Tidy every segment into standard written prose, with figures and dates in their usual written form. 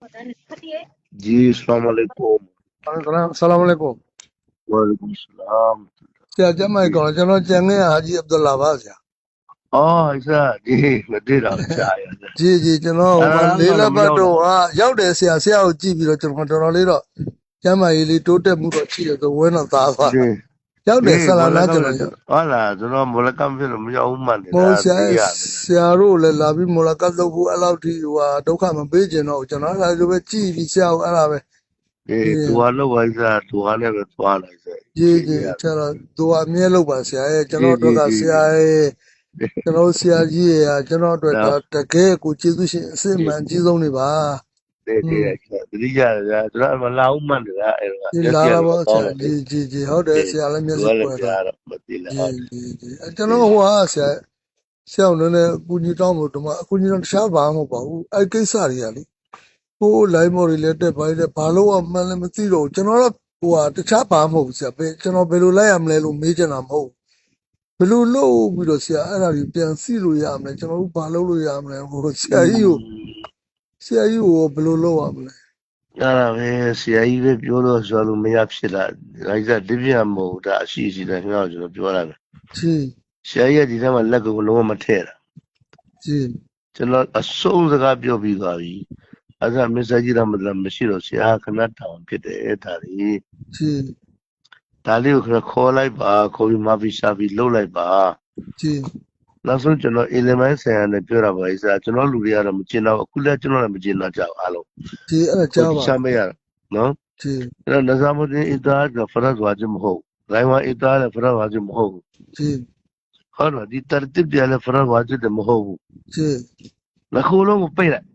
जी अस्सलाम वालेकुम Salam alaikum. वालेकुम सलाम Sia jamai जी kono jono jenge Haji Abdullah ba sia. ऐसा जी नदी राम चाय Ji jono ma अरे ना lela ba मियाँ ना do ha yauk de sia ko ji bi lo jono tono le do jamai li totet mu do chi do wen no ta ba. Ji Yauk de जी sala बोला na कम jono ले yo. वाला जो बोला कम फिर मुझे उम्मा ने Mo ना sia दिया sia ro le la bi mo la ka lo bu ala ti wa dukha ma be jin no jono la lo be ji bi sia o ala be. ये Ji दुआ लो वैसा दुआ ने भी दुआ नहीं से जी ji यार chalo do a mie lo ba sia ji jono do जी ka जी siaကျွန်တော်ဆရာကြီးရကျွန်တော်အတွက် ना တကယ်ကိုကျေးဇူးရှင်အစစ်အမှန်အကြီးဆုံးနေပါदे อื दे ม अच्छा दिया यार जो मला उम्मा ने ना ဒီ ये လာ सिया လာ ने ပါဆ बताओ ရာ ना दे ကြီးဟုတ်တယ် जी ဆရာလည်းမျက်စိ दुआ ले ပွင့်သွား प्यार मत दिला ကြီးကျွန်တော်ဟိုဟာဆရာလည်းအကူကြီးတောင်းလို့ဒီမှာအကူကြီးတော့တခြားဘာမှမဟုတ်ပါဘူးအဲ့ကိစ္စတွေကလေဟို line မော်တွေလည်းတက်ပိုင်းတဲ့ဘာလို့မှန်းလည်းမသိတော့ကျွန်တော်တော့ဟိုဟာတခြားဘာမှမဟုတ်ဘူးဆရာကျွန်တော်ဘယ်လိုလိုက်ရမလဲလို့မေးချင်တာမဟုတ်ဘယ်လိုလုပ်ပြီးတော့ဆရာအဲ့ဒါကြီးပြန်စီလို့ရမလဲကျွန်တော်တို့ဘာလုပ်လို့ရမလဲဟိုဆရာကြီးကိုဘယ်လိုလုပ်ရမလဲ အဲ့ဒါပဲဆရာကြီးပဲပြောလို့ဆိုလို့မရဖြစ်လာဒါကြီးကဒီပြန်မဟုတ်ဒါအရှိရှိတယ်ခင်ဗျားကျွန်တော်ပြောရမယ် जी ဆရာကြီးကဒီထဲမှာလက်ကိုလုံးဝမထည့်တာ जी ကျွန်တော်အဆုံးစကားပြောပြီးသွားပြီအဲ့ဒါမစ္စကြီးရမလားမရှိတော့ဆရာခဏတောင်ဖြစ်တယ်ဒါလေး जी ဒါလေးကိုခဏခေါ်လိုက်ပါခေါ်ပြီးမဖီရှာပြီးလှုပ်လိုက်ပါ जी နောက်ဆုံးကျွန်တော်အီလမိုင်းဆိုင်ရာနဲ့ပြောတာပါအစားကျွန်တော်လူတွေကတော့မကျင်တော့အခုလည်းကျွန်တော်လည်းမကျင်တော့ကြဘူးအားလုံး जी अरे ကို क्या ဒီ बात ချမ်းမရနော် जी အဲ့တော့နဇာမုဒင်အီတာကဖရတ်ဝါဂျမဟုတ်ဂိုင်ဝါအီတာလည်းဖရတ်ဝါဂျမဟုတ် जी ဟုတ်လားဒီတရတစ်ပြလည်းဖရတ်ဝါဂျတယ်မဟုတ်ဘူး जी နှစ်ခုလုံးကိုပိတ်လိုက်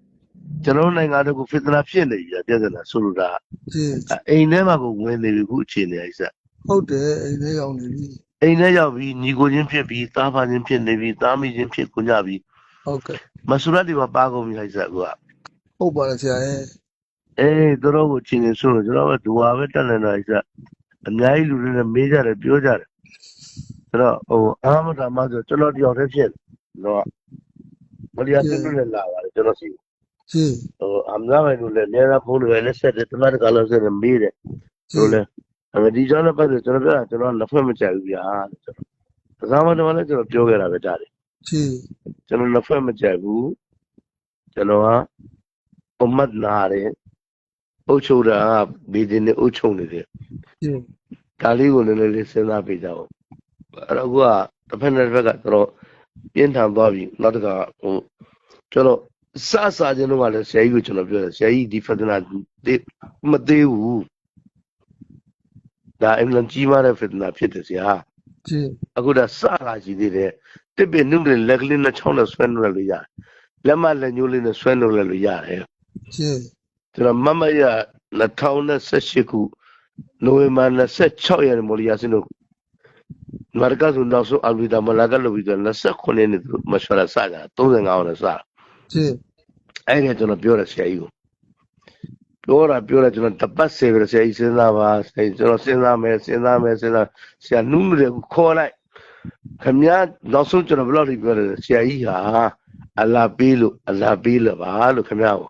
ကျွန်တော်နိုင်ငံတကူဖစ်တနာဖြစ်နေပြီပြဿနာဆိုလိုတာ जी အိမ်ထဲမှာကိုဝင်နေပြီခုအခြေအနေအိစ ဟုတ်တယ်အိမ်ထဲရောက်နေပြီ အိမ်ထဲရောက်ပြီးညီကိုချင်းဖြစ်ပြီးသားဖာချင်းဖြစ်နေပြီးသားမိချင်းဖြစ်ကုန်ကြပြီ ဟုတ်ကဲ့ မဆူရတ်ဒီမှာပါကုန်ပြီအိစကူက ဟုတ်ပါတယ်ဆရာရဲ့ အေးတို့ကိုချင်းနေဆိုလို့ကျွန်တော်ကဒူဝါပဲတက်နေတာအိစအများကြီးလူတွေနဲ့မေးကြတယ်ပြောကြတယ်ဆိုတော့ဟိုအာမတာမဆိုကျွန်တော်တယောက်တည်းဖြစ်တော့မလျာတူတူနဲ့လာပါတယ်ကျွန်တော်စီ जी ဟိုအမနာပဲလို့လည်းနေရာဖုန်းတွေလည်းဆက်တယ်တမတ်ကလည်းဆက်တယ်မေးတယ် जी ဆိုလည်းဒီကြောင့်လည်းပတ်သက်ကျွန်တော်ပြောတာကျွန်တော်လက်ဖက်မကြိုက်ဘူးဗျာကျွန်တော်ဒါမှမဟုတ်လည်းကျွန်တော်ပြောခဲ့တာပဲဒါလေ जी ကျွန်တော်လက်ဖက်မကြိုက်ဘူးကျွန်တော်ကအမတ်နာတယ်အုတ်ချုပ်တာဘီဒီနဲ့အုတ်ချုပ်နေတယ် जी ဒါလေးကိုလည်းလေးစဉ်းစားပေးကြအောင်အဲ့တော့အခုကတစ်ဖက်နဲ့တစ်ဖက်ကကျွန်တော်ပြင်းထန်သွားပြီနောက်တစ်ခါဟိုကျွန်တော်စခြင်းတော့ကလည်းဆရာကြီးကိုကျွန်တော်ပြောတယ်ဆရာကြီးဒီဖက်နာမသေးဘူးဒါအင်္ဂလန်ကြီးမားတဲ့ဖက်နာဖြစ်တယ်ဆရာ जी အခုဒါစလာကြည့်သေးတယ်တစ်ပင်နုတဲ့လက်ကလေးနဲ့ချောင်းနဲ့ဆွဲနှုတ်လို့ရတယ်လက်မလက်ညှိုးလေးနဲ့ဆွဲနှုတ်လို့ရတယ် जी ကျွန်တော်မမရ2018ခုနိုဝင်ဘာ26ရက်နေ့မော်လီယာစင်တို့မာကာဇူနောက်ဆုံးအလ်ဗီဒါမလာကလို့ပြီးတော့29ရက်နေ့မရှရာစတာ35အောင်နဲ့စတာ जी အဲ့ဒါကျွန်တော်ပြောတယ်ဆရာကြီးကိုပြောတာကျွန်တော်တပတ်စေပဲဆရာကြီးစဉ်းစားပါကျွန်တော်စဉ်းစားမယ်ဆရာနုနုတွေခေါ်လိုက်ခင်ဗျာနောက်ဆုံးကျွန်တော်ဘယ်လိုပြောလဲဆရာကြီးဟာအလာပေးလို့ပါလို့ခင်ဗျာကို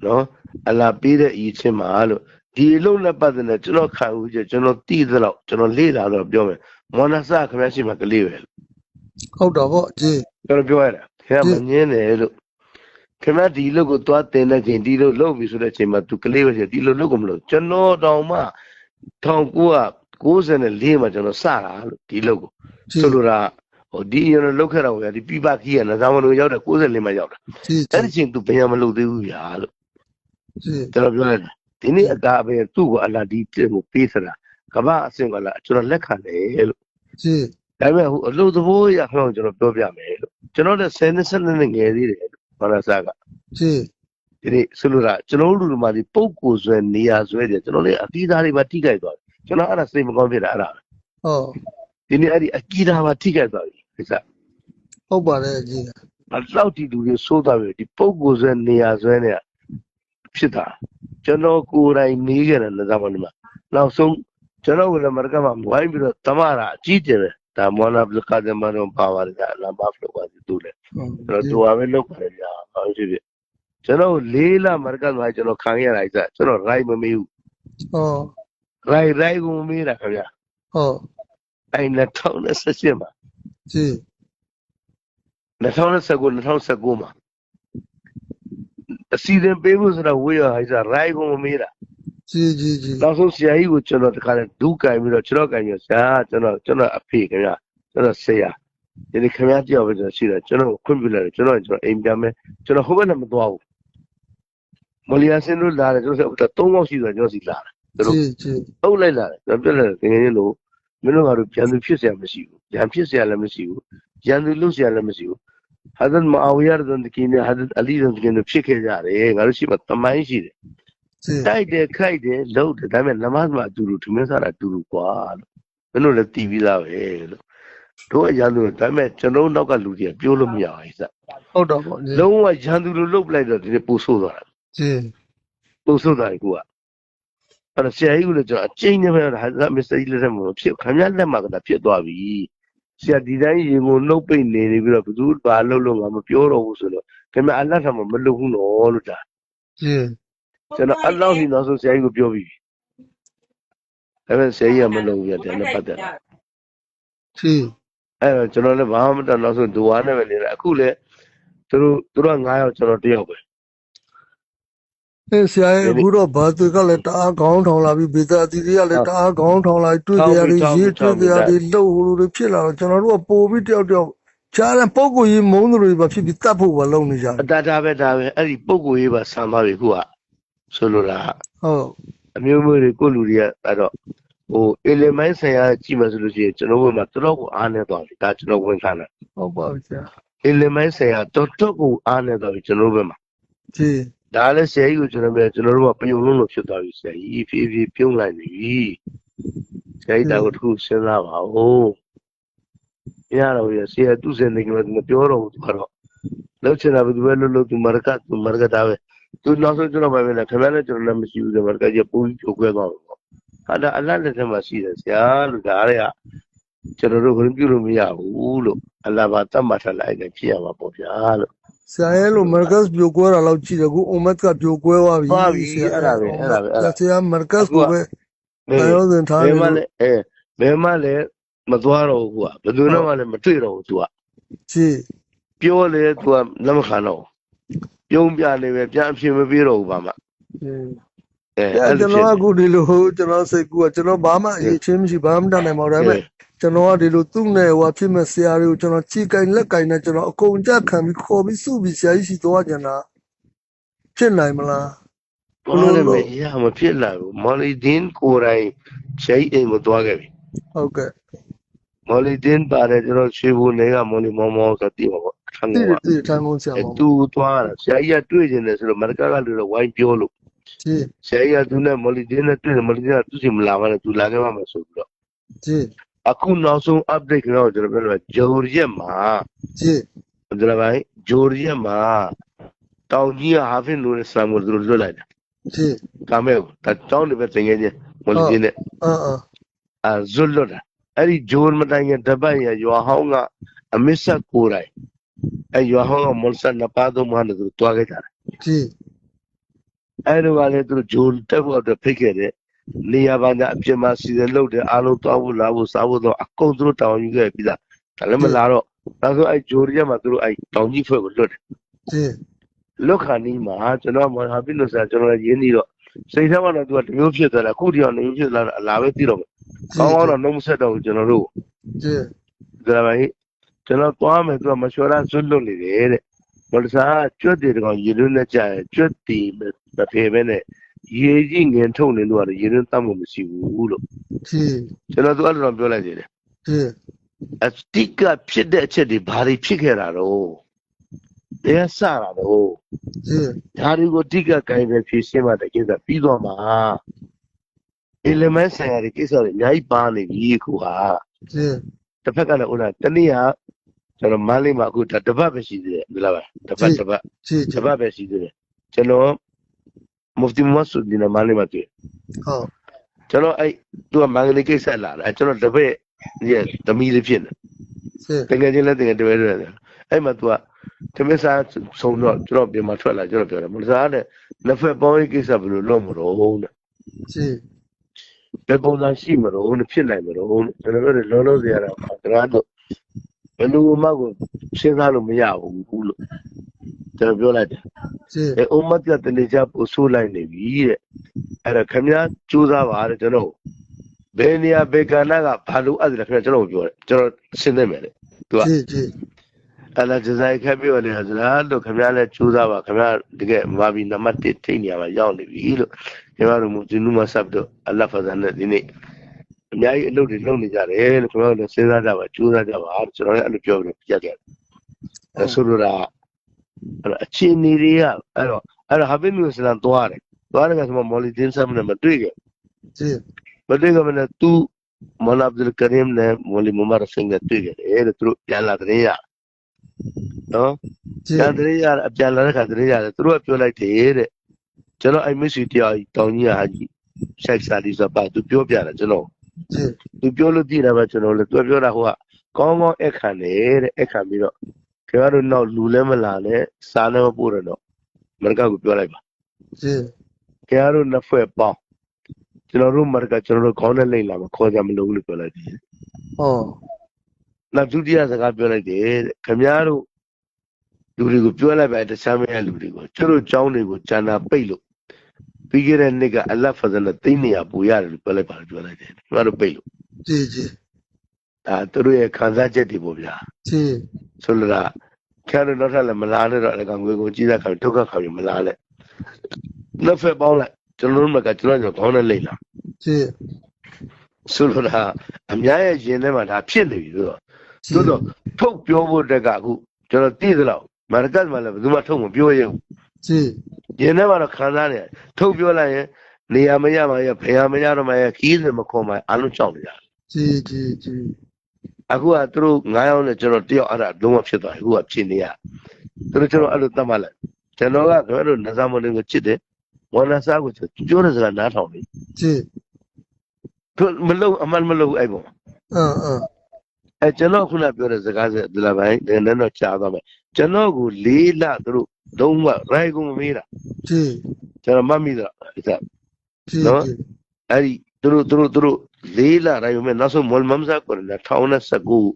နော်အလာပေးတဲ့အရေးချင်းပါလို့ဒီအလုံးနဲ့ပတ်သက်တဲ့ကျွန်တော်ခံဦးချက်ကျွန်တော်တည်သလောက်ကျွန်တော်လေ့လာတော့ပြောမယ်မော်နဆာခင်ဗျာရှိမှကလေးပဲ ဟုတ်တော့ဗော जी ကျွန်တော်ပြောရတာခင်ဗျာမငင်းတယ်လို့ခင်ဗျာဒီလုတ်ကိုသွားတင်တဲ့ချိန်ဒီလုတ်လုပ်ပြီဆိုတဲ့ချိန်မှာသူကလေးပဲရှိဒီလုတ်ကိုမလို့ကျွန်တော်တောင်မှ1994မှာကျွန်တော်စတာလို့ဒီလုတ်ကိုဆိုလိုတာဟိုဒီကျွန်တော်လုတ်ခဲ့တာကိုဒီပြပခီးရနဇာမလို့ရောက်တယ်94မှာရောက်တာ जी အဲ့ဒီချိန်သူဘယ်မှမလုပ်သေးဘူးဗျာလို့ जी ကျွန်တော်ပြောလိုက်တာဒီနေ့အကာပဲသူ့ကိုအလာဒီကိုပေးစတာကမ္ဘာအဆင့်ကလာကျွန်တော်လက်ခံတယ်လို့ जी ဒါပေမဲ့ဟိုအလို့သဘောရခေါင်းကျွန်တော်ပြောပြမယ်လို့ကျွန်တော်လည်း10နှစ်12နှစ်ငယ်သေးတယ်လို့ဘာသာစားက जी ဒီနေ့ဆိုလိုတာကျွန်တော်လူတွေမှာဒီပုံကိုဆွဲနေရာဆွဲတယ်ကျွန်တော်လည်းအသီးသားတွေမှာထိခိုက်သွားတယ်ကျွန်တော်အဲ့ဒါစိတ်မကောင်းဖြစ်တာအဲ့ဒါ ဟော ဒီနေ့အဲ့ဒီအကီဒါမှာထိခိုက်သွားပြီဒီစား ဟုတ်ပါတယ် जी အလောက်တီလူတွေစိုးသွားပြီဒီပုံကိုဆွဲနေရာဆွဲနေဖြစ်တာကျွန်တော်ကိုယ်တိုင်နေခဲ့တယ်လက်သမားတွေမှာနောက်ဆုံးကျွန်တော်ကလည်းမရကမှာဝိုင်းပြီးတော့တမရာအကြီးကျယ်ပဲဒါမော်နာဘလကာဒမန်ပါပါတယ်ဒါလာမဖလို့ပါသူလေ ဟုတ် ကျွန်တော်တူပါပဲလုပ်ပါတယ်ဗျာဟုတ်ပြီ ကျွန်တော်လေးလမရကန်သွားကျွန်တော်ခံရလိုက်စားကျွန်တော် right မမေးဘူး ဟော right ကိုမမေးတာခင်ဗျာ ဟော အဲ့2018မှာ ကြည့် 2019မှာအစီအစဉ်ပေးဖို့ဆိုတော့ဝေးရဟိုက်စား right ကိုမမေးတာ ကြည့်ကြည့်ကြည့် နောက်ဆုံးဆရာကြီးကိုကျွန်တော်တခါလဲဒူးကင်ပြီးတော့ကျွန်တော်ကင်ပြီးဆရာကျွန်တော်အဖေခင်ဗျာကျွန်တော်ဆရာဒီနေ့ခင်ဗျာတယောက်ပဲကျွန်တော်ရှိတယ်ကျွန်တော်ခွင့်ပြုလိုက်တယ်ကျွန်တော်အိမ်ပြန်မယ်ကျွန်တော်ဟိုဘက်နဲ့မသွားဘူးမလီယာစင်တို့လာတယ်ကျွန်တော်3ပေါက်ရှိတယ်ကျွန်တော်စီလာတယ်သူတို့ ကြည့်ကြည့် အုပ်လိုက်လာတယ်ကျွန်တော်ပြက်လိုက်တယ်ငယ်ငယ်လို့မင်းတို့ကတော့ပြန်သူဖြစ်เสียမရှိဘူးရန်ဖြစ်เสียလည်းမရှိဘူးရန်သူလုပ်เสียလည်းမရှိဘူးဟာဒန်မအာဝီယာဒန်တကင်းနဲ့ဟာဒန်အလီဒန်တကင်းတို့ဖြစ်ခဲ့ကြတယ်ငါတို့ရှိမှတမိုင်းရှိတယ် ကြည့် တိုက်တယ်ခိုက်တယ်လှုပ်တယ်ဒါပေမဲ့နမတ်မှာအတူတူထမင်းစားတာအတူတူကွာလို့မင်းတို့လည်းတီးပြီးသားပဲလို့တို့အရန်သူဒါပေမဲ့ကျွန်တော်နောက်ကလူကြီးပြောလို့မရဘူးစ ဟုတ်တော့ပေါ့ကြည့် လုံးဝရန်သူလိုလှုပ်လိုက်တော့ဒီနေ့ပူဆိုးသွားတာ ကြည့် ပူဆိုးသွားတယ်ကိုကအဲ့တော့ဆရာကြီးကလည်းကျွန်တော်အကျဉ်းနဲ့ပဲဟာဇာမစ္စတာကြီးလက်ထက်မှာဖြစ်ခင်ဗျားလက်မှာကဖြစ်သွားပြီဆရာဒီတိုင်းရင်ကိုနှုတ်ပိတ်နေပြီးတော့ဘသူဘာလှုပ်လို့ငါမပြောတော့ဘူးဆိုတော့ခင်ဗျားအလတ်ထမှာမလှုပ်ဘူးနော်လို့ဒါ ကြည့် ကျွန်တော်အလောက်ကြီးနောက်ဆုံးဆရာကြီးကိုပြောပြီးပြီဒါပေမဲ့ဆရာကြီးကမလှုပ်ဘူးရတယ်နဲ့ပတ်သက်တာ ကြည့် အဲ့တော့ကျွန်တော်လည်းဘာမှမတတ်နောက်ဆုံးဒူဝါနဲ့ပဲနေတယ်အခုလည်းသူတို့9ယောက်ကျွန်တော်1ယောက်ပဲ ဆရာရဲ့အခုတော့ဘာတွေကလည်းတအားခေါင်းထောင်လာပြီးဗေဒအသီးတွေကလည်းတအားခေါင်းထောင်လာတွေ့ကြရတယ်ရေးတွေ့ကြရတယ်လှုပ်ဟိုလိုတွေဖြစ်လာတော့ကျွန်တော်တို့ကပို့ပြီးတယောက်တယောက်ကြားတဲ့ပုံကိုကြီးမုန်းတွေပဲဖြစ်ပြီးတတ်ဖို့ပဲလုပ်နေကြတယ် ဒါပဲအဲ့ဒီပုံကိုရေးပါဆံပါပြီခုကဆိုလိုတာ ဟုတ် အမျိုးမျိုးတွေကိုလူတွေကအဲ့တော့ဟို element ဆိုင်ရာကြည့်မှဆိုလို့ရှိရင်ကျွန်တော်တို့မှာတော်တော်ကိုအားနေသွားပြီဒါကျွန်တော်ဝန်ခံတာ ဟုတ်ပါပြီဆရာ element ဆိုင်ရာတော်တော်ကိုအားနေသွားပြီကျွန်တော်တို့ဘက်မှာ ကြည့် ဒါလည်းဆရာကြီးကိုကျွန်တော်တို့ကပယုံလုံးလို့ဖြစ်သွားပြီဆရာကြီးဖြည်းဖြည်းပြုံးလိုက်နေပြီဆရာကြီးဒါကိုတစ်ခုစဉ်းစားပါဦးရတော့ရဆရာသူ့စင်နေကမပြောတော့ဘူးသူကတော့လောက်ချင်တာဘယ်သူပဲလို့သူမရကတာပဲသူနောက်ဆုံးကျွန်တော်ပဲလေခင်ဗျားလည်းကျွန်တော်လည်းမရှိဘူးဒီမရကကြီးပူပြီးဖြိုခွဲသွားတော့ဟာဒါအလတ်လက်ထက်မှာရှိတယ်ဆရာလို့ဒါတွေကကျွန်တော်တို့ခွင့်ပြုလို့မရဘူးလို့အလဘာတတ်မှတ်ထားလိုက်တယ်ဖြစ်ရမှာပေါ့ဗျာလို့ ဆရာရဲ့လိုမာကတ်ပြိုကွဲတာလောက်ကြည့်တယ်အခုအမတ်ကပြိုကွဲသွားပြီ အဲ့ဒါပဲ ဆရာမာကတ်ကိုပဲတော်စင်ထား ဘ တယ် ယ်မှလည်းဘယ်မှလည်းမသွားတော့ဘူးကွာဘယ်သူနဲ့မှလည်းမတွေ့တော့ဘူးသူက ကြည့် ပြောလေသူကလက်မခံတော့ပြုံးပြနေပဲပြန်အဖြစ်မပြေတော့ဘူးဘာမှအဲ့ ကျွန်တော်အခုဒီလိုကျွန်တော်စိတ်ကူကကျွန်တော်ဘာမှအရေးချင်းမရှိဘာမှမတတ်နိုင်ပါဘူးဒါပေမဲ့ကျွန်တော်ကဒီလိုသူ့နယ်ဟိုဖြစ်မဲ့ဆရာတွေကိုကျွန်တော်ကြည်ကင်လက်ကင်နဲ့ကျွန်တော်အကုန်ကြခံပြီးခေါ်ပြီးစုပြီးဆရာကြီးစီသွားကြတာဖြစ်နိုင်မလား ဘာလဲမရမဖြစ်လာဘူးမော်လီဒင်းကိုယ်တိုင်ရှိတ်အိမ်မသွားခဲ့ပြီ ဟုတ်ကဲ့ မော်လီဒင်းပါတယ်ကျွန်တော်ရွှေဘုံတွေကမော်လီမောင်မောင်ဆိုတည်ပါပေါ့ထမ်း တိ တော့ တိထိုင်မုန်းဆရာမ သူသွားတာဆရာကြီးကတွေ့ကျင်တယ်ဆိုတော့မရကကလူတော့ဝိုင်းပြောလို့ ကြည့် ဆရာကြီးကသူနဲ့မော်လီဒင်းနဲ့တွေ့တယ်မော်လီဒင်းကသူ့စီမလာမှလည်းသူလာခဲ့မှမဆိုပြီးတော့ ကြည့် အခုနောက်ဆုံး update ကတော့ကျွန်တော်ပြောလို့ဂျိုရီရက်မှာ ကြည့် ကျွန်တော်ပိုင်းဂျိုရီရက်မှာတောင်ကြီးကဟာဖင်လို့ဆမ်ကိုသူတို့လွတ်လိုက်တယ် ကြည့် ကာမဲကိုတောင်းတယ်ပဲတင်ခဲ့ချင်းမော်လီဒင်းနဲ့ ဇွတ်လွတ်တာအဲ့ဒီဂျိုးမတိုင်ခင်တပတ်ရရွာဟောင်းကအမစ်ဆက်ကိုယ်တိုင်အဲ့ရွာဟောင်းကမော်ဆက်နှစ်ပါးသုံးပါးနဲ့သူတွားခဲ့ကြတယ် ကြည့် အဲ့လိုကလည်းသူဂျိုးတက်ဖို့အတွက်ဖိတ်ခဲ့တယ်နေရာပိုင်းကအပြစ်မှာစီစဉ်လုပ်တယ်အားလုံးတွားဖို့လာဖို့စားဖို့တော့အကုန်သူတို့တောင်းယူခဲ့ပြီးသားဒါလည်းမလာတော့နောက်ဆုံးအဲ့ဂျိုးရက်မှာသူတို့အဲ့တောင်ကြီးဖွဲ့ကိုလွတ်တယ် ကြည့် လွတ်ခါနီးမှာကျွန်တော်ဟာပြီးလို့ဆိုကျွန်တော်ရင်းနေတော့စိတ်ထဲမှာတော့သူကတမျိုးဖြစ်သွားတယ်အခုတည်းကနေဖြစ်လာတာအလားပဲသိတော့မယ်ကောင်းကောင်းတော့နှုံးမဆက်တော့ဘူးကျွန်တော်တို့ ကြည့် ဒါပေမဲ့ကျွန်တော်သွားမယ်သူကမလျှော်တာဇွတ်လွတ်နေတယ်တဲ့ဘာလို့စားကျွတ်တယ်ကောင်ရေလွန်းနဲ့ကြာကျွတ်တီမဖေပဲနဲ့ရေကြီးငင်ထုတ်နေလို့ရေလွန်းတတ်မှုမရှိဘူးလို့ ကြည့် ကျွန်တော်သူအဲ့လိုပြောလိုက်တယ် ကြည့် အတိကဖြစ်တဲ့အချက်တွေဘာတွေဖြစ်ခဲ့တာတော့တရားစတာတော့ ကြည့် ဒါတွေကိုတိကကိုင်းပဲဖြည့်ရှင်းမှတကယ်ဆိုပြီးသွားမှာ element ဆိုင်ရာတွေကိစ္စတွေအများကြီးပါနေပြီခုဟာ ကြည့် တစ်ဖက်ကလည်းဥနာတနည်းဟာကျွန်တော်မန်းလေးမှာအခုတပတ်ပဲရှိသေးတယ်ဒီလားပါတပတ် ကြည့် တပတ်ပဲရှိသေးတယ်ကျွန်တော်မူဖတီမတ်ဆူဒီနမန်းလေးမှာတွေ့ ဟုတ် ကျွန်တော်အဲ့သူကမန္တလေးကိစ္စလာတယ်ကျွန်တော်တပည့်ရဲ့သမီးလေးဖြစ်နေ ကြည့် တကယ်ချင်းလည်းတကယ်တပည့်တယ်အဲ့မှာသူက သမီးစားဆုံးတော့ကျွန်တော်ပြင်မှာထွက်လာကျွန်တော်ပြောတယ်မလို့စားတဲ့နှစ်ဖက်ပေါင်းရေးကိစ္စဘယ်လိုလုပ်မလို့တဲ့ ကြည့် ဘယ်ပုံစံရှိမလို့ဖြစ်နိုင်မလို့ကျွန်တော်တို့လောလောဆယ်ကတော့တရားတော့ဘယ်လိုမှကိုစဉ်းစားလို့မရဘူးလို့ကျွန်တော်ပြောလိုက်တယ် ကြည့် အုံမတ်ကတနေချပို့ဆိုးလိုက်နေပြီတဲ့အဲ့ဒါခင်ဗျားစူးစမ်းပါတဲ့ကျွန်တော်ဘယ်နေရာဘယ်ကဏ္ဍကဘာလို့အဲ့ဒါခင်ဗျားကျွန်တော်ပြောတယ်ကျွန်တော်ရှင်းနေမယ်လေသူက ကြည့်ကြည့် အဲ့ဒါဂျဇိုင်ခက်ပြောတယ်ဆိုတော့လို့ခင်ဗျားလည်းစူးစမ်းပါခင်ဗျားတကယ်မာဘီနံပါတ်1ထိနေရမှာရောက်နေပြီလို့ခင်ဗျားတို့ဒီနုမဆပ်တော့အလ္လာဟ်ဖဇန်နဲ့ဒီနေ့အများကြီးအလုပ်တွေလုပ်နေကြတယ်လို့ခင်ဗျားတို့စဉ်းစားကြပါစူးစမ်းကြပါကျွန်တော်လည်းအဲ့လိုပြောပြီးပြတ်တယ်အဲ့ဆိုတော့အဲ့အခြေအနေတွေကအဲ့တော့ဟာဘိနုစလမ်သွားတယ်ကဆိုမော်လီဒင်းဆမ်နဲ့မတွေ့ခဲ့ ကြည့် မတွေ့ခဲ့မနဲ့သူမော်လာအဗ်ဒူလ်ကရီမ်နဲ့မော်လီမူမာရဆင်နဲ့တွေ့ခဲ့တယ်တဲ့သူတို့ပြန်လာတဲ့ရနော် ကြည့် ပြန်တဲ့ရအပြန်လာတဲ့ခါတဲ့ရတယ်သူတို့ကပြောလိုက်တယ်တဲ့ကျွန်တော်အဲ့မစ်စီတရားတောင်ကြီးဟာကြီးရှိုက်စာဒီဆိုပါသူပြောပြတယ်ကျွန်တော် ကြည့် သူပြောလို့ကြည့်တယ်ပဲကျွန်တော်လည်းသူပြောတာဟိုကကောင်းကောင်းအခန့်တယ်တဲ့အခန့်ပြီးတော့ခင်ဗျားတို့နောက်လူလည်းမလာနဲ့စားလည်းမပို့ရတော့မရကကိုပြောလိုက်ပါ ကြည့် ခင်ဗျားတို့နှစ်ဖွဲ့ပေါင်းကျွန်တော်တို့မရကကျွန်တော်တို့ခေါင်းနဲ့လိမ့်လာမှာခေါ်ကြမလို့လို့ပြောလိုက်တယ် ဟော နောက်ဒုတိယစကားပြောလိုက်တယ်တဲ့ခင်ဗျားတို့လူတွေကိုပြောလိုက်ပါတခြားမရလူတွေကိုကျွန်တော်เจ้าတွေကိုဂျန်နာပိတ်လို့ပြီးခဲ့တဲ့နှစ်ကအလ္လာဟ်ဖဇလ်နဲ့သိနေရပူရတယ်လို့ပြောလိုက်ပါပြောလိုက်တယ်ခင်ဗျားတို့ပိတ်လို့ ကြည့်ကြည့် ဒါသူတို့ရဲ့ခံစားချက်တွေပေါ့ဗျာ ကြည့် ဆိုလိုတာခင်ဗျားတို့နောက်ထပ်လည်းမလာနဲ့တော့အကောင်ငွေကုန်ကြီးတဲ့ခါဒုက္ခခါပြီးမလာနဲ့နှစ်ဖက်ပေါင်းလိုက်ကျွန်တော်တို့ကကျွန်တော်ခေါင်းနဲ့လိမ့်လာ ကြည့် ဆိုလိုတာအများရဲ့ရင်ထဲမှာဒါဖြစ်နေပြီဆိုတော့ထုတ်ပြောဖို့တက်ကအခုကျွန်တော်သိသလောက်မာရကတ်မှာလည်းဘယ်သူမှထုတ်မပြောရဘူး ကြည့် ရင်ထဲမှာတော့ခံစားနေတယ်ထုတ်ပြောလိုက်ရင်နေရာမရမှရဖယ်ရမရတော့မှရခီးစင်မခေါ်မှအလုံးချောင်းနေကြတယ် ကြည့်ကြည့်ကြည့် အခုကသူတို့9ယောက်နဲ့ကျွန်တော်တယောက်အဲ့ဒါလုံးဝဖြစ်သွားပြီအခုကဖြစ်နေရသူတို့ကျွန်တော်အဲ့လိုတတ်မှလိုက်ကျွန်တော်ကတို့နဇာမလေးကိုချစ်တယ်ဝါနာစာကိုပြောတဲ့စကားနားထောင်နေ ကြည့် သူမလို့အမှန်မလို့အဲ့ပုံ ကျွန်တော်ခုနပြောတဲ့စကားစဒီလာပိုင်းနည်းနည်းတော့ကြားသွားမယ်ကျွန်တော်ကို4လသူတို့လုံးဝရိုက်ကုန်မမေးတာ ကြည့် ကျွန်တော်မှတ်မိတာအဲ့ဒါ ကြည့် နော်အဲ့ဒီသူတို့4လရိုက်မယ်နောက်ဆုံးမော်လ်မမ်ဆာကိုလည်း2019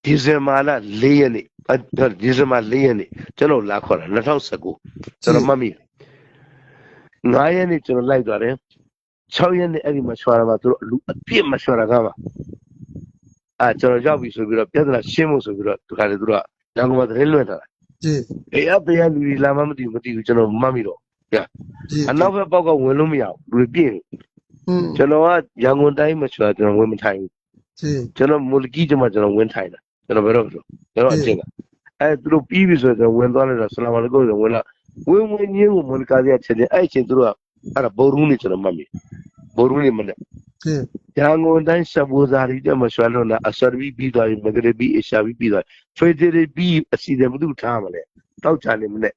ဒီဇင်ဘာလ4ရက်နေ့ဒီဇင်ဘာ4ရက်နေ့ကျွန်တော်လာခေါ်တာ2019ကျွန်တော်မှတ်မိ9ရက်နေ့ကျွန်တော်လိုက်သွားတယ်6ရက်နေ့အဲ့ဒီမှာရွှာတာမှာသူတို့လူအပြစ်မရွှာတာကမှကျွန်တော်ရောက်ပြီဆိုပြီးတော့ပြဿနာရှင်းဖို့ဆိုပြီးတော့ဒီခါလေသူတို့ကရန်ကုန်မှာသတင်းလွှင့်ထားတာ ကြည့် အေးအပေးရလူတွေလာမှမသိဘူးကျွန်တော်မှတ်မိတော့ဗျ ကြည့် အနောက်ဘက်ပေါက်ကဝင်လို့မရဘူးလူတွေပြည့်နေ ကျွန်တော်ကရန်ကုန်တိုင်းမှာဆိုတာကျွန်တော်ဝင်မထိုင်ဘူး ကြည့် ကျွန်တော်မူလကီးကျမှကျွန်တော်ဝင်ထိုင်တာကျွန်တော်ဘယ်တော့ဆိုကျွန်တော်အချင်းကသူတို့ပြီးပြီဆိုတော့ဝင်သွားလိုက်တော့ဆလာမအလကုမ်ဆိုဝင်လာဝင်ညင်းကိုမူလကားကြီးချက်တယ်အဲ့ချင်းသူတို့ကအဲ့ဒါဘော်ရူးနေကျွန်တော်မှတ်မိဘော်ရူးနေမနဲ့ ကြည့် ရန်ကုန်တိုင်းစဘူဇာရီတဲ့မရွှဲလို့နာအဆာဘီပြီးသွားပြီမဂရဘီအရှာဘီပြီးသွားဖေဒရီဘီအစီတယ်ဘသူထားမလဲတောက်ချနေမနဲ့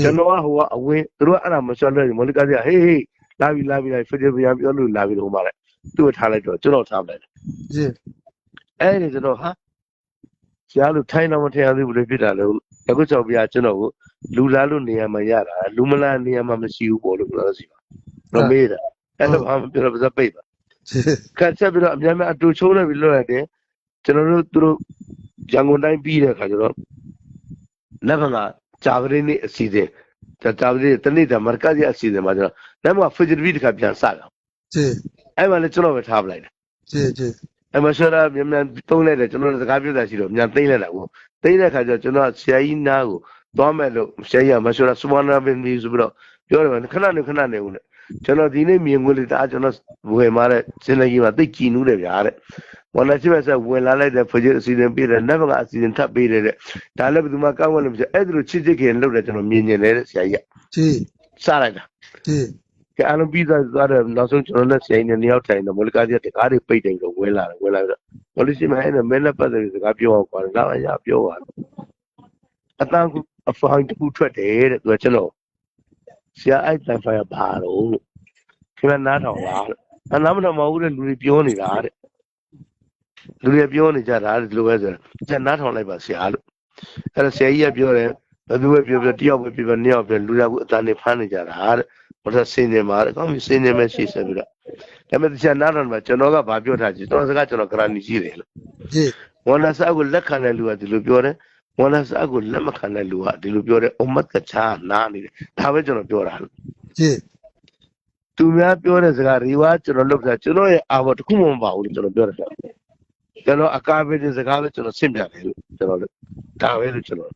ကျွန်တော်ကဟိုကအဝင်သူတို့အဲ့ဒါမရွှဲလို့မူလကားကြီးဟေးဟေးလာပြီဖေဒရီဘီပြောလို့လာပြီတော့မှလည်းသူ့ထားလိုက်တော့ကျွန်တော်ထားလိုက်တယ် ကြည့် အဲ့ဒီကျွန်တော်ဟာရှားလို့ထိုင်းတော့မထင်ရသေးဘူးလေဖြစ်တာလို့အခုကြောက်ပြကျွန်တော်ကိုလူလာလို့နေရာမှာရတာလူမလာနေရာမှာမရှိဘူးပေါ့လို့ပြောစီပါတော့မေးတာအဲ့လိုဘာမှပြောတော့ပိတ်ပါ ကြည့် ခက်ဆက်ပြီးတော့အများအတူချိုးနေပြီလို့ရတယ်ကျွန်တော်တို့သူတို့ရန်ကုန်တိုင်းပြီးတဲ့အခါကျတော့လက်ဖက်ကဂျာဗရီနေ့အစီအစဉ်ဂျာဗရီတနေ့တည်းမာကတ်ရဲ့အစီအစဉ်မှာကျွန်တော်လက်မှာဖီဂျရီတခါပြန်စတာ ကြည့် အဲ့မှာလည်းကျွန်တော်ပဲထားပလိုက်တယ် ကြည့်ကြည့် အဲ့မှာဆရာမြန်သုံးလိုက်တယ်ကျွန်တော်စကားပြောတာရှိတော့မြန်သိမ့်လိုက်တာကိုသိမ့်တဲ့ခါကျတော့ကျွန်တော်ဆရာကြီးနားကိုသွားမယ်လို့ဆရာကြီးကမဆရာဆူမနာဘင်ဒီဆိုပြီးတော့ပြောတယ်ခဏနေဦးနဲ့ကျွန်တော်ဒီနေ့မြင်ငွေလေးတအားကျွန်တော်ဝယ်มาတဲ့စင်လကြီးမှာသိကြည်နူးတယ်ဗျာတဲ့ဝန်လာချိမဲ့ဆက်ဝင်လာလိုက်တဲ့ဖွေးအစီအစဉ်ပေးတယ်နတ်ဘကအစီအစဉ်ထပ်ပေးတယ်တဲ့ဒါလည်းဘယ်သူမှကောင်းဝင်လို့မဖြစ်အဲ့ဒါလိုချစ်ခင်လုပ်တယ်ကျွန်တော်မြင်နေတယ်တဲ့ဆရာကြီးက ကြည့် စလိုက်တာ ကြည့် ကဲအလုံးပြီးသွားတယ်နောက်ဆုံးကျွန်တော်လက်ဆရာကြီးနဲ့နှစ်ယောက်ထိုင်တော့မလကားကြီးတကားတွေပိတ်တယ်လို့ဝင်လာတော့ပေါ်လစီမအဲ့နဲ့မဲလက်ပတ်တဲ့စကားပြောအောင်ကွာလာရပြောပါအတန်းအဖိုင်းတစ်ခုထွက်တယ်တဲ့သူကကျွန်တော်ဆရာအဲ့တန်ဖိုင်ဘာတော့ခင်ဗျနားထောင်လားအနားမထောင်မဟုတ်တဲ့လူတွေပြောနေတာတဲ့လူတွေပြောနေကြတာဒီလိုပဲဆိုတော့ကျန်နားထောင်လိုက်ပါဆရာလို့ အဲ့ဒါဆရာကြီးကပြောတယ်ဘယ်သူပဲပြောပြောတယောက်ပဲပြောပြောနှစ်ယောက်ပဲလူရကူအတန်နေဖမ်းနေကြတာတဲ့ဘာသာစင်းနေမှာတဲ့ကောင်းပြီစင်းနေမဲ့ရှိဆက်ပြီးတော့ဒါပေမဲ့တရားနာတော်မှာကျွန်တော်ကဘာပြောထားချင်တော်စကားကျွန်တော်ဂရဏီရှိတယ်လို့ ဂျေ ဝန္ဒစာကိုလက်ခံတဲ့လူကဒီလိုပြောတယ်ဝန္ဒစာကိုလက်မခံတဲ့လူကဒီလိုပြောတယ်အမတ်ကချာနားနေတယ်ဒါပဲကျွန်တော်ပြောတာလို့ ဂျေ သူများပြောတဲ့စကားတွေဝါကျွန်တော်လုပ်တာကျွန်တော်ရဲ့အာဘောတစ်ခုမှမပါဘူးလို့ကျွန်တော်ပြောတယ်ကျွန်တော်အကားပဲတဲ့စကားပဲကျွန်တော်ဆင့်ပြတယ်လို့ကျွန်တော်ဒါပဲလို့ကျွန်တော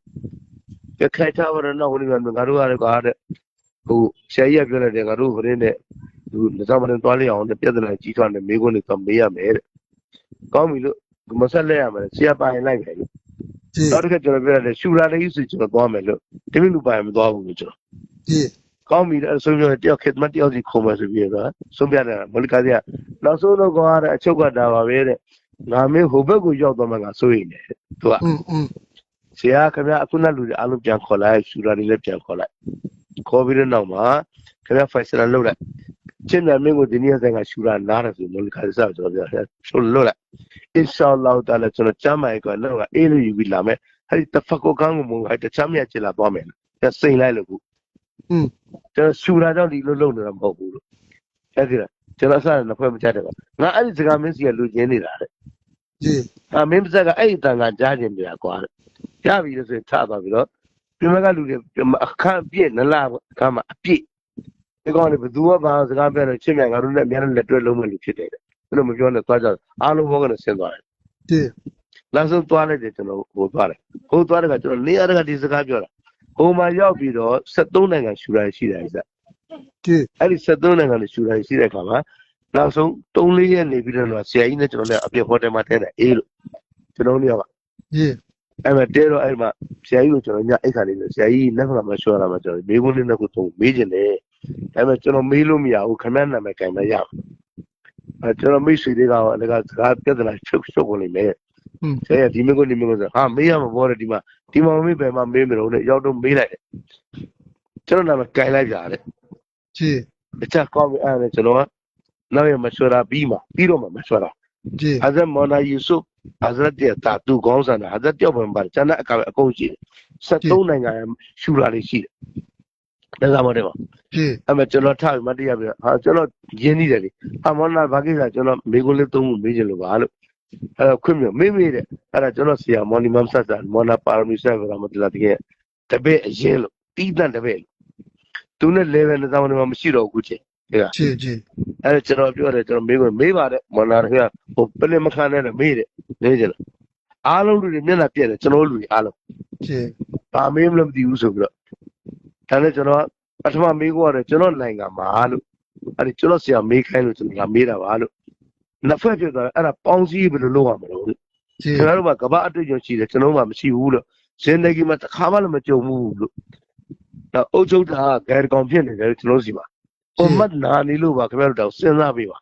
်ကြခိုင်ချဝရနော်ဟိုဒီမှာငါတို့ကကားတဲ့ဟိုဆရာကြီးကပြောလိုက်တယ်ငါတို့ဟိုရင်းနဲ့သူလက်ဆောင်မင်းသွားလိုက်အောင်တဲ့ပြဿနာကြီးထွားနေမိကုန်းတွေတော့မေးရမယ်တဲ့ကောင်းပြီလို့မဆက်လက်ရမယ်ဆရာပိုင်လိုက်တယ်လို့ ဂျေ နောက်တစ်ခါကျွန်တော်ပြောတယ်ရှူလာလေးဆိုကျွန်တော်သွားမယ်လို့ဒီမိလူပိုင်မသွားဘူးလို့ကျွန်တော် ဂျေ ကောင်းပြီအဲ့ဆိုပြောတယောက်ခေတ်မတယောက်စီခုံမယ်ဆိုပြီးတော့ဆုံးပြတယ်မလိကာကြီးကနောက်ဆုံးတော့ကွာတဲ့အချုပ်ကတာပါပဲတဲ့ငါမင်းဟိုဘက်ကိုရောက်သွားမှငါစိုးရိမ်တယ်သူက ဆရာခင်ဗျာအခုနလူတွေအားလုံးပြန်ခေါ်လိုက်ရှူလာတွေလည်းပြန်ခေါ်လိုက်ခေါ်ပြီးတဲ့နောက်မှာခင်ဗျာဖိုင်စလာလောက်လိုက်ချင်းနာမင်းကိုဒီနေ့ဆိုင်ကရှူလာနားတယ်ဆိုမလိကာကြီးဆောက်ကျွန်တော်ပြောဆိုလို့လိုက်အင်ရှာအလ္လာဟ်တာလာကျွန်တော်ချမ်းမိုင်ကနောက်ကအေးလေးယူပြီးလာမယ်အဲ့ဒီတဖက်ကိုကန်းကိုမုံကတချမ်းမြတ်ချလာသွားမယ်ကျစိန်လိုက်လို့ခုကျွန်တော်ရှူလာတော့ဒီလိုလုပ်နေတာမဟုတ်ဘူးလို့အဲ့ဒီကျွန်တော်ဆက်နှစ်ဖွဲ့မချတယ်ပါငါအဲ့ဒီစကားမင်းစီကလူချင်းနေတာတဲ့ ဂျေ မင်းပါဇက်ကအဲ့ဒီတန်ကကြားကျင်နေတာကွာရပြီလို့ဆိုထသွားပြီးတော့ပြမကလူတွေအခန်းပြည့်နလားအခန်းမှာအပြည့်ဒီကောင်တွေဘသူကဘာစကားပြောတယ်ချင်းမြန်ငါတို့လည်းအများနဲ့လက်တွဲလုံးမဲ့လူဖြစ်တယ်တဲ့ဘယ်လိုမပြောနဲ့သွားကြအားလုံးဘောကနေဆင်းသွားတယ် ဂျေ နောက်ဆုံးသွားလိုက်တယ်ကျွန်တော်ဟိုသွားတယ်ဟိုသွားတဲ့ကကျွန်တော်နေရာကဒီစကားပြောတာဟိုမှာရောက်ပြီးတော့73နိုင်ငံရှူတာရှိတယ်စက် ဂျေ အဲ့ဒီ73နိုင်ငံရှူတာရှိတဲ့အခါမှာနောက်ဆုံး3-4ရက်နေပြီးတော့ဆရာကြီးနဲ့ကျွန်တော်လည်းအပြည့်ဟိုတယ်မှာတဲတယ်အေးလို့ကျွန်တော်တို့က ဂျေ အဲ့မှာတဲတော့အဲ့မှာဆရာကြီးကိုကျွန်တော်ညအိတ်ခါလေးနဲ့ဆရာကြီးလက်ခါမှာရှောရမှာကျွန်တော်မေးခွန်းလေးနဲ့ကိုသုံးမေးခြင်းတယ်အဲ့မှာကျွန်တော်မေးလို့မရဘူးခမည်းနာမည်ကင်မရဘူးအဲ့ကျွန်တော်မိတ်ဆွေတွေကလည်းစကားပြဿနာချုပ်ကုန်နေမယ်ဆရာဒီမေးခွန်းဒီမေးခွန်းဆိုဟာမေးရမှာဘောတယ်ဒီမှာမေးပဲမှာမေးမလို့နဲ့ရောက်တော့မေးလိုက်တယ်ကျွန်တော်နာမည်ကင်လိုက်ကြတယ် ဂျေ တခြားကောင်းပြီအဲ့ဒါကျွန်တော်ကနောက်ရမဆွရာပြီးတော့မှမဆွရာ ဂျေ ဟာဇတ်မော်နာယူဆုဟာဇတ်တဲ့တာသူကောင်းဆန်တာဟာဇတ်ပြောက်ပံပါကျန်တဲ့အကုန်ရှိတယ်73နိုင်ငံရှူလာလေးရှိတယ်ဒါကမှတည်းက ဂျေ အဲ့မဲ့ကျွန်တော်ထားပြီးမတရားပြီးဟာကျွန်တော်ရင်းနေတယ်လေဟာမော်နာဘာကိစ္စကျွန်တော်မိကုန်းလေးသုံးမှုမေးချင်လို့ပါလို့အဲ့တော့ခွင့်မြမေးတဲ့အဲ့ဒါကျွန်တော်ဆရာမော်နီမမ်ဆတ်ဆန်မော်နာပါရမီဆတ်ကမတလာတကယ်တပည့်အရင်လို့တီးတန့်တပည့်သူနဲ့ level နဲ့တောင်းနေမှမရှိတော့ဘူးချင်းဒီက ဂျေဂျေ အဲ့ကျွန်တော်ပြောတယ်ကျွန်တော်မေးပါတယ်မော်နာကဟိုပလင်မခံနဲ့မေးတယ်နေကြလားအားလုံးလူတွေမျက်နှာပြက်တယ်ကျွန်တော်လူတွေအားလုံး ဂျေ ဘာမေးမလို့မသိဘူးဆိုပြီးတော့ဒါနဲ့ကျွန်တော်ပထမမေးခွန်းရတယ်ကျွန်တော်နိုင်ငံမှာလို့အဲ့ဒီကျွန်တော်ဆရာမေးခိုင်းလို့ကျွန်တော်မေးတာပါလို့နှစ်ဖက်ဖြစ်သွားတယ်အဲ့ဒါပေါင်းစည်းဘယ်လိုလုပ်ရမလဲလို့ ဂျေ ကျွန်တော်တို့ကကမ္ဘာအတွေ့အကြုံရှိတယ်ကျွန်တော်မှမရှိဘူးလို့ဇင်ဒဂီမှာတစ်ခါမှလည်းမကြုံဘူးလို့တော့အုတ်ချုပ်တာဂိုင်ကောင်ဖြစ်နေတယ်ကျွန်တော်စီမှာအမတ်နာနေလို့ပါခင်ဗျားတို့တော့စဉ်းစားပေးပါ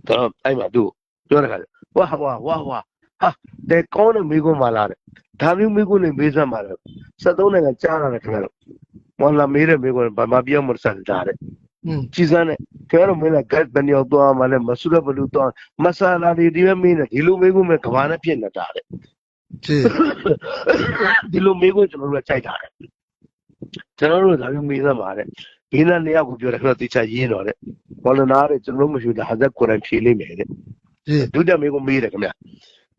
တော့အဲ့မှာသူပြောတဲ့ခါဝါဟာတဲ့ကောင်းတဲ့မိကုန်းမလာတဲ့ဒါမျိုးမိကုန်းနေမေးစမ်းပါလေ73နိုင်ငံကြားလာတယ်ခင်ဗျားတို့မော်လာမေးတဲ့မိကုန်းဘာမှပြောမစမ်းတာတဲ့ကြည်စမ်းတဲ့ခင်ဗျားတို့မင်းလည်းဂတ်ဘယ်ရောက်သွားမှလဲမဆူရဘလူသွားမဆာလာတွေဒီပဲမင်းနဲ့ဒီလိုမိကုန်းမဲ့ကဘာနဲ့ဖြစ်နေတာတဲ့ ဂျေ ဒီလိုမိကုန်းကျွန်တော်တို့ကကြိုက်တာတဲ့ကျွန်တော်တို့ဒါမျိုးမေးစမ်းပါတဲ့ဘေးနားနေရာကိုပြောတယ်ခင်ဗျားတေချာရင်းတော့တဲ့ဘောလနာတဲ့ကျွန်တော်မရှိတာဟာဇက်ကိုယ်တိုင်ဖြေလိမ့်မယ်တဲ့ ဂျေ ဒုတိယမိကုန်းမေးတယ်ခင်ဗျာ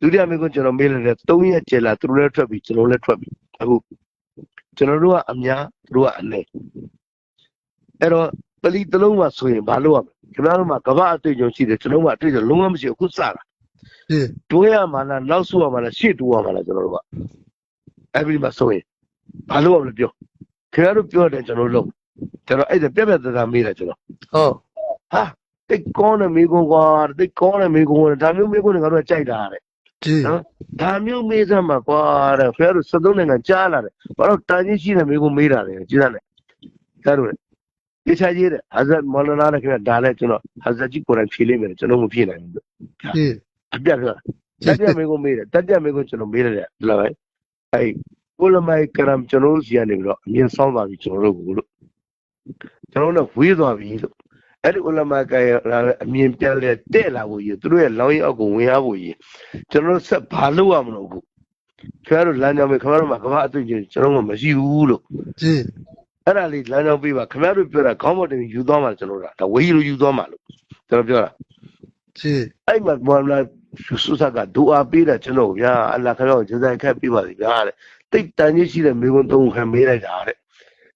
ဒုတိယမိကုန်းကျွန်တော်မေးလိုက်တယ်3ရက်ကျလာသူတို့လည်းထွက်ပြီကျွန်တော်လည်းထွက်ပြီအခုကျွန်တော်တို့ကအများသူတို့ကအနည်းအဲ့တော့ပလီတလုံးမှဆိုရင်ဘာလို့ရမလဲခင်ဗျားတို့မှာကမ္ဘာအတွေ့အကြုံရှိတယ်ကျွန်တော်ကအတွေ့အကြုံလုံးဝမရှိဘူးအခုစတာ ဂျေ တွဲရမှာလားနောက်ဆုရမှာလားရှေ့တိုးရမှာလားကျွန်တော်တို့ကအဲ့ဒီမှာဆိုရင်ဘာလို့ရမလဲပြောခင်ဗျားတို့ပြောတယ်ကျွန်တော်လုံးကျွန်တော်အဲ့ဒါပြက်သားသားမေးတယ်ကျွန်တော် ဟုတ် ဟာတိတ်ကောင်းတဲ့မိကုန်းကွာတိတ်ကောင်းတဲ့မိကုန်းဒါမျိုးမိကုန်းတွေငါတို့ကကြိုက်တာတဲ့ ဂျေ နော်ဒါမျိုးမေးစမ်းမှာကွာတဲ့ဖဲတို့73နိုင်ငံကြားလာတယ်ဘာလို့တာကြီးရှိတဲ့မိကုန်းမေးတာလဲကြည့်ရတယ်ဒါတို့ဒီချာကြီးတဲ့ဟာဇတ်မော်လနာနဲ့ခင်ဗျဒါလည်းကျွန်တော်ဟာဇတ်ကြီးကိုယ်တိုင်ဖြေလိမ့်မယ်ကျွန်တော်မဖြေနိုင်ဘူး ဂျေ အပြတ်ပြောတတိယမိကုန်းမေးတယ်တတိယမိကုန်းကျွန်တော်မေးတယ်ဒီလိုပဲအဲ့ကိုလမိုင်ကရမ်ကျွန်တော်စီကနေပြီးတော့အမြင်ဆောင်းသွားပြီကျွန်တော်တို့ကိုလို့ကျွန်တော်တို့ဝေးသွားပြီလို့အဲ့ဒီဥလမာကရအမြင်ပြန်လဲတဲ့လာဖို့ရသူတို့ရဲ့လောင်းရအောက်ကိုဝင်ရဖို့ရကျွန်တော်တို့ဆက်ဘာလုပ်ရမလို့ဘူး ခင်ဗျားတို့လမ်းကြောင်းပဲခင်ဗျားတို့မှာကမ္ဘာအသွင်ချင်းကျွန်တော်ကမရှိဘူးလို့ ကြည့် အဲ့ဒါလေးလမ်းကြောင်းပေးပါခင်ဗျားတို့ပြောတာခေါင်းပေါ်တင်ယူသွားမှာကျွန်တော်တို့ဒါဝေးလိုယူသွားမှာလို့ကျွန်တော်ပြောတာ ကြည့် အဲ့မှာဘောလာစုဆက်ကဒူအားပေးတာကျွန်တော်ဗျာအလ္လာဟ်ခင်ဗျားကိုဂျဇိုင်ခက်ပေးပါစီဗျာတဲ့တိတ်တန်ကြီးရှိတဲ့မိကွန်းသုံးခံမေးလိုက်တာတဲ့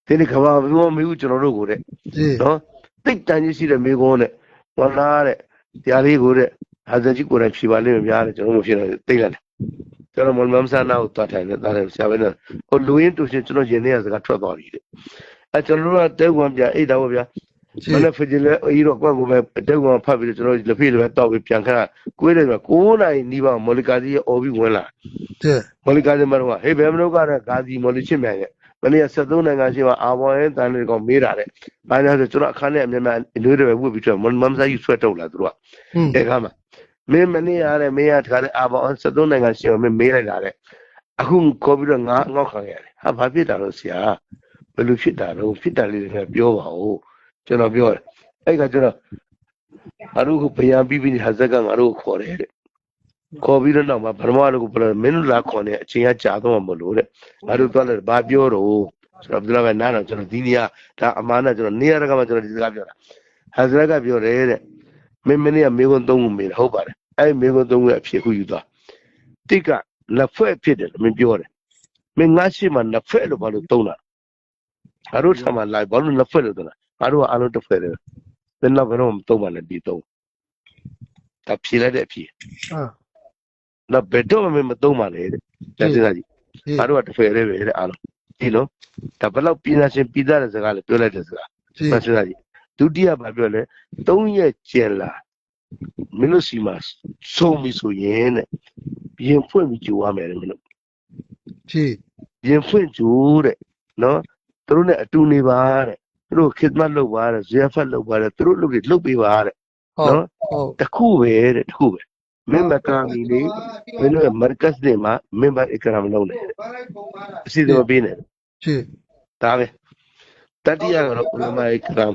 ဒီနေ့ကမ္ဘာပြောမေးဘူးကျွန်တော်တို့ကိုတဲ့ ကြည့် နော်တိတ်တန်ကြီးရှိတဲ့မိကွန်းတဲ့ဝလာတဲ့တရားလေးကိုတဲ့ဟာဇကြီးကိုယ်တိုင်ဖြေပါလိမ့်မယ်ဗျာတဲ့ကျွန်တော်မဖြေတော့တိတ်လိုက်တယ်ကျွန်တော်မမဆန်းနာကိုတွားထိုင်နေတာတဲ့ဆရာပဲနဲ့ဟိုလူရင်းတူရှင်ကျွန်တော်ရင်ထဲကစကားထွက်သွားပြီတဲ့အဲကျွန်တော်တို့ကတဲကွန်ပြအိတ်တော့ဗျာမနေ့ဖကြလေအေးတော့ကွက်ကိုပဲတဲကွန်ဖတ်ပြီးကျွန်တော်လက်ဖေးလည်းတောက်ပြီးပြန်ခါကိုယ်တယ်က9နိုင်နီးပါမော်လီကာစီအော်ပြီးဝင်လာ ကြည့် မော်လီကာစီမှာတော့ဟေးဘယ်မလို့ကတဲ့ဂါစီမော်လီချစ်မြန်ရဲ့မနေ့က73နိုင်ငံရှိမှအာဘော်ရင်တန်လေးကောင်မေးတာတဲ့ဘာလဲဆိုကျွန်တော်အခန်းထဲအမြဲတမ်းအနွေးတွေဝှက်ပြီးတော့မမစားယူဆွဲထုတ်လာသူတို့ကတဲ့ခါမှာမင်းမနေ့ရတဲ့မင်းရတခါလေအာဘော်73နိုင်ငံရှိမှမေးလိုက်တာတဲ့အခုခေါ်ပြီးတော့ငါငေါက်ခံရတယ်ဟာဘာဖြစ်တာလို့ဆရာဘယ်လိုဖြစ်တာတော့ဖြစ်တာလေးတွေပြောပါဦးကျွန်တော်ပြောတယ်အဲ့ကကျွန်တော်ငါတို့ကဗျာပြီးပြီးဟာဇက်ကငါတို့ခေါ်တယ်တဲ့ခေါ်ပြီးတော့နောက်မှာဗရမတို့ကမင်းတို့လာခေါ်နေအချိန်ကကြာတော့မလို့တဲ့ငါတို့သွားလဲဘာပြောတော့ဆိုတော့ဘယ်လိုပဲနားတော့ကျွန်တော်ဒီနေ့ကဒါအမားနဲ့ကျွန်တော်နေရာကမှကျွန်တော်ဒီစကားပြောတာဟာဇက်ကပြောတယ်တဲ့မင်းနေ့ကမေကွန်း3ခုမေးတယ်ဟုတ်ပါတယ်အဲ့မေကွန်း3ခုအဖြစ်ခုယူသွားတိကလက်ဖွဲ့ဖြစ်တယ်မင်းပြောတယ်မင်းငါရှိမှလက်ဖွဲ့လို့ဘာလို့သုံးတာငါတို့ဆံမှာလိုက်ဘာလို့လက်ဖွဲ့လို့သုံးတာငါတို့ကအားလုံးတစ်ဖွဲ့တယ်ဘယ်တော့ကတော့မသုံးပါနဲ့ဒီသုံးဒါဖြေလိုက်တဲ့အဖြေ အာ တော့ဘယ်တော့မှမသုံးပါနဲ့တဲ့ဒါစဉ်းစားကြည့်ငါတို့ကတစ်ဖွဲ့တယ်ပဲတဲ့အားလုံးဒီနော်ဒါဘယ်လောက်ပြည်နာရှင်ပြည်သားတဲ့စကားလေပြောလိုက်တဲ့စကား ကြည့် မစဉ်းစားကြည့်ဒုတိယဘာပြောလဲ3ရက်ကျန်လာမင်းတို့စီမှာဆုံးပြီဆိုရင်တဲ့ရင်ဖွင့်ပြီးကြိုရမယ်လေမင်းတို့ ကြည့် ရင်ဖွင့်ကြိုးတဲ့နော်သူတို့နဲ့အတူနေပါတဲ့သူတို့ခစ်မတ်လုပ်ပါတဲ့ဇေဖတ်လုပ်ပါတဲ့သူတို့လုပ်တွေလုပ်ပေးပါတဲ့ ဟုတ် နော် ဟုတ် တခုပဲတဲ့တခုပဲမင်းမကာမီလေမင်းတို့ရဲ့မာကတ်တွေမှာမင်းဘာအကရမ်လုပ်နေတယ်အစီအစဉ်မပေးနဲ့ ကြည့် ဒါပဲတတိယကတော့ဥလမာအကရမ်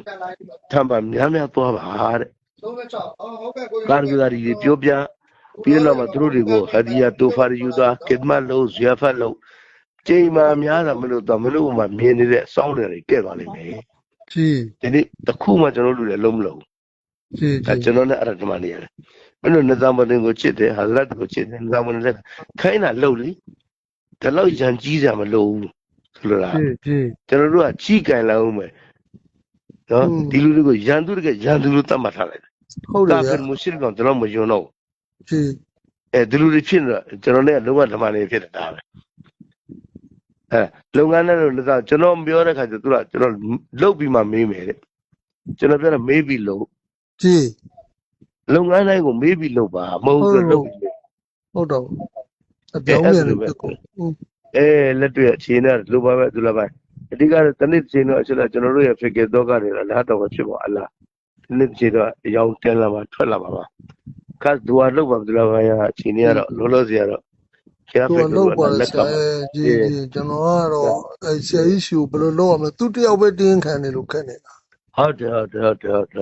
ထံပါများများသွားပါတဲ့ကာရဂူဒါရီပြောပြပြီးတော့မှသူတို့တွေကိုဟဒီယာတိုဖာယူတာခစ်မတ်လုပ်ဇေဖတ်လုပ်ချိန်မှများတာမလို့တော့မလို့မှမြင်နေတဲ့အဆောင်တွေကဲ့သွားလိမ့်မယ် ကြည့် ဒီနေ့တခုမှကျွန်တော်တို့လည်းလုံးမလုံး ကြည့် ဒါကျွန်တော်နဲ့အဲ့ဒါဒီမှာနေရတယ်မင်းတို့နဇာမဒင်ကိုချစ်တယ်ဟာဇရတ်ကိုချစ်တယ်နဇာမဒင်လည်းခိုင်းတာလှုပ်လေဒါတော့ရန်ကြီးစရာမလိုဘူးဆိုလိုတာ ကြည့်ကြည့် ကျွန်တော်တို့ကကြီးကန်လာအောင်မယ်နော်ဒီလူတွေကိုရန်သူတွေကရန်သူလို့သတ်မှတ်ထားလိုက်တယ် ဟုတ်တယ် ကာ ဗျာ ဖီမူရှစ်ကောင်ကျွန်တော်မယုံတော့ ကြည့် အဲဒီလူတွေဖြစ်နေတော့ကျွန်တော်နဲ့လုံးဝဓမ္မနေဖြစ်တာပဲလုပ်ငန်းနဲ့လို့လည်းကျွန်တော်ပြောတဲ့ခါကျသူကကျွန်တော်လုတ်ပြီးမှမေးမယ်တဲ့ကျွန်တော်ပြောတာမေးပြီးလို့ ကြည့် လုပ်ငန်းတိုင်းကိုမေးပြီးလုပ်ပါမဟုတ်ဘူးလုပ်ပြီး ဟုတ်တော့အပြောင်းပြန်လို့ကို လက်တွေ့အခြေအနေလိုပါပဲသူလည်းပဲအဓိကတော့တနည်းချင်းတော့အချက်လက်ကျွန်တော်တို့ရဲ့ဖြစ်ကေတော့ကနေလာတော့ဖြစ်ပါအလားဒီနေ့ချင်းတော့အယောင်တက်လာမှထွက်လာပါပါခါဒူဝါလောက်ပါသူလည်းပဲအခြေအနေကတော့လောလောဆယ်ကတော့ကျား သူ ဖက် ကလောက် တော့ ပါ လ လေ က်က ဆရာကြည့်ကြည့်ကျွန်တော်ကတော့အဲဆရာကြီးရှူဘယ်လိုလုပ်ရမလဲသူတယောက်ပဲတင်းခံနေလို့ခက်နေတာ ဟုတ်တယ်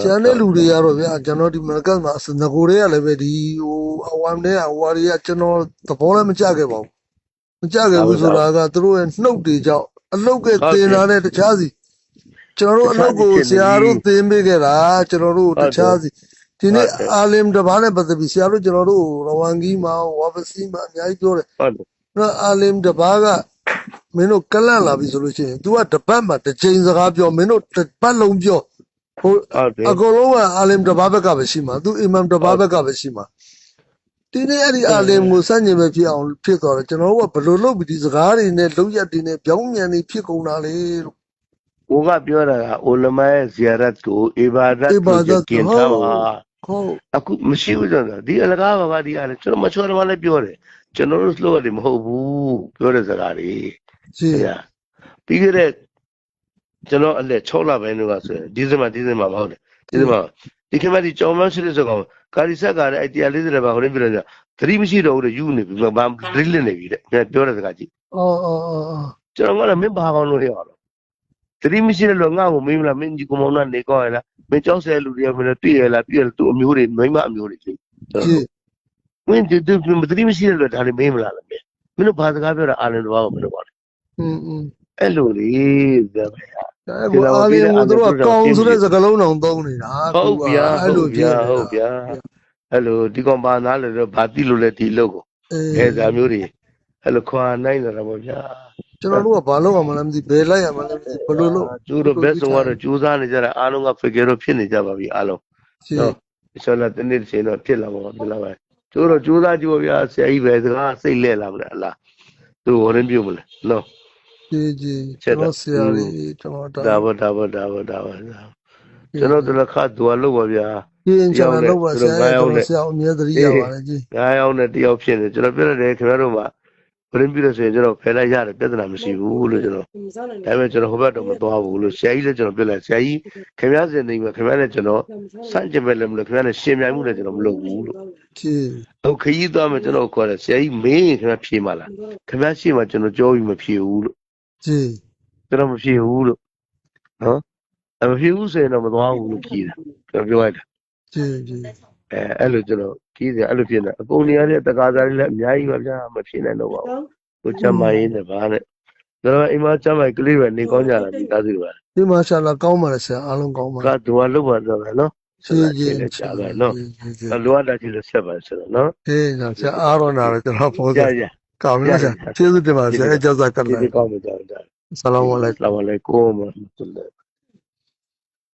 ကျန်တဲ့လူတွေကတော့ဗျာကျွန်တော်ဒီမကတ်မှာငကိုတွေကလည်းပဲဒီဟိုအဝမ်နဲ့အဝါတွေကကျွန်တော်သဘောလည်းမကျခဲ့ပါဘူးမကျခဲ့ဘူးဆိုတာကသူတို့ရဲ့နှုတ်တွေကြောင့်အလုတ်ကတင်လာတဲ့တခြားစီကျွန်တော်တို့အလုတ်ကိုဆရာတို့သင်ပေးခဲ့တာကျွန်တော်တို့တခြားစီဒီနေ့အာလင်တဘာနဲ့ပတ်သက်ပြီးဆရာတို့ကျွန်တော်တို့ရဝမ်ဂီမှာဝါပစီမှာအများကြီးပြောတယ် ဟုတ်တယ် နော်အာလင်တဘာကမင်းတို့ကလန့်လာပြီဆိုလို့ရှိရင် तू ကတပတ်မှာတစ်ချိန်စကားပြောမင်းတို့တစ်ပတ်လုံးပြောဟို ဟုတ်တယ် အကုန်လုံးကအာလင်တဘာဘက်ကပဲရှိမှာ तू အီမမ်တဘာဘက်ကပဲရှိမှာဒီနေ့အဲ့ဒီအာလင်ကိုစัญဉ္ပဲဖြစ်အောင်ဖြစ်သွားတယ်ကျွန်တော်တို့ကဘယ်လိုလုပ်ပြီးဒီစကားတွေနဲ့လုံရက်တွေနဲ့ပြောင်းမြန်နေဖြစ်ကုန်တာလေလို့ ဟိုကပြောတာကအိုလမာရဲ့ဇီယာရတ်ကိုအီဘာဒတ်ကိုကျင်ထားပါ ဟုတ် အခုမရှိဘူးဆိုတော့ဒီအလကားပါပါဒီအားလည်းကျွန်တော်မချော်တယ်မလည်းပြောတယ်ကျွန်တော်တို့slow တယ်မဟုတ်ဘူးပြောတဲ့စကားတွေ ကြည့် ပြီးခဲ့တဲ့ကျွန်တော်အလက်6လပိုင်းတော့ဆိုရင်ဒီဇင်ဘာမဟုတ်တယ်ဒီဇင်ဘာဒီခေတ်မှာဒီကြောင်မရှိတဲ့စကောင်ကာရီဆက်ကလည်းအဲ့140ဘာခေါ်နေပြီလဲသတိမရှိတော့ဘူးတဲ့ယူနေပြီဘာဒရစ်လနေပြီတဲ့ပြောတဲ့စကားကြည့် အော် ကျွန်တော်ကလည်းမင်းဘာကောင်းလို့ရအောင်သတိမရှိတဲ့လို့ငါ့ကိုမေးမလားမင်းဒီကောင်မနေကောင်းရလားမင်းကြောက်ဆဲလူတွေကမင်းတွေ့ရလားတွေ့ရသူ့အမျိုးတွေမိမအမျိုးတွေကြည့် ကြည့် ဝင်းဒီမသတိမရှိတဲ့လို့ဒါလည်းမေးမလားလား မင်းတို့ဘာစကားပြောတာအားလုံးတော့မလို့ပါလေ အဲ့လိုလေဗျာ ကိုအားလေးကိုတို့ကကောင်းဆိုတဲ့စကားလုံးအောင်သုံးနေတာ ဟုတ်ဗျာ အဲ့လိုဖြစ်နေတာ ဟုတ်ဗျာအဲ့လိုဒီကောင်ပါနားလေတော့ဘာတိလို့လဲဒီလို့ကိုအဲဇာမျိုးတွေအဲ့လိုခွာနိုင်တယ်တော့ဗျာ ကျွန်တော်တို့ကဘာလုပ်ရမှလဲမသိဘယ်လိုက်ရမှလဲမသိဘယ်လိုလုပ် ကျိုးတို့ဘက်ဆုံးကတော့ကြိုးစားနေကြတာအားလုံးကဖေကေတော့ဖြစ်နေကြပါပြီအားလုံး ရှင်း နော်အစောလာတနေ့တစ်ချိန်တော့ဖြစ်လာပါတော့ဖြစ်လာပါကျိုးတော့ကြိုးစားကြည့်ပါဗျာဆရာကြီးပဲစကားစိတ်လဲလာမလားအလားသူဟိုရင်းပြုတ်မလဲနော် ကြီးကျွန်တော်ဆရာကြီးကျွန်တော် ဒါဘောကျွန်တော်တို့လည်းခါသူအလုပ်ပါဗျာ ကြီးကျွန်တော်လုပ်ပါဆရာကျွန်တော်ဆရာအမြဲတမ်းရပါတယ်ကြီး 9 ယောက်နဲ့1ယောက်ဖြစ်နေကျွန်တော်ပြောရတယ်ခင်ဗျားတို့မှာဘရင်းပြည့်လို့ဆိုရင်ကျွန်တော်ဖယ်လိုက်ရတယ်ပြဿနာမရှိဘူးလို့ကျွန်တော်ဒါပေမဲ့ကျွန်တော်ဟိုဘက်တော့မသွားဘူးလို့ဆရာကြီးလည်းကျွန်တော်ပြောလိုက်ဆရာကြီးခင်ဗျားစင်နေမှာခင်ဗျားနဲ့ကျွန်တော်စန့်ကျင်ပဲလည်းမလို့ခင်ဗျားနဲ့ရှင်မြိုင်မှုလည်းကျွန်တော်မလုပ်ဘူးလို့ ကြီး တော့ခရီးသွားမယ်ကျွန်တော်ခေါ်တယ်ဆရာကြီးမင်းခင်ဗျားဖြေမှာလားခင်ဗျားရှိမှကျွန်တော်ကြောပြီးမဖြေဘူးလို့ ကြီး ကျွန်တော်မဖြေဘူးလို့နော်မဖြေဘူးဆိုရင်တော့မသွားဘူးလို့ဖြေတာကျွန်တော်ပြောလိုက်တာ ကြီး အဲ့လိုကျွန်တော်ကြီးတယ်အဲ့လိုဖြစ်နေအကုန်နေရတဲ့တကားစားလေးလည်းအများကြီးပါဗျာမဖြစ်နိုင်တော့ပါဘူးကိုချမ်းမရင်းနဲ့ဗာနဲ့ဒါတော့အိမ်မချမ်းမကလေးပဲနေကောင်းကြတာဒီကားစီပါ ဒီမာရှာလာကောင်းပါလေဆရာအားလုံးကောင်းပါ ကဒွာလောက်ပါတော့ပဲနော် ကြီး လည်းကြာပဲနော်လိုအပ်တာကြီးလို့ဆက်ပါဆိုတော့နော် အေးဆရာအားတော့နာတယ်ကျွန်တော်ပုံစံ ကြာ ကောင်းပြီဆရာကျေးဇူးတင်ပါဆရာအကျဉ်းစားကတ် ဒီ လိုက် ကောင်းမှာကြာကြာ ဆလာမအလိုင် လာပါလေကိုမ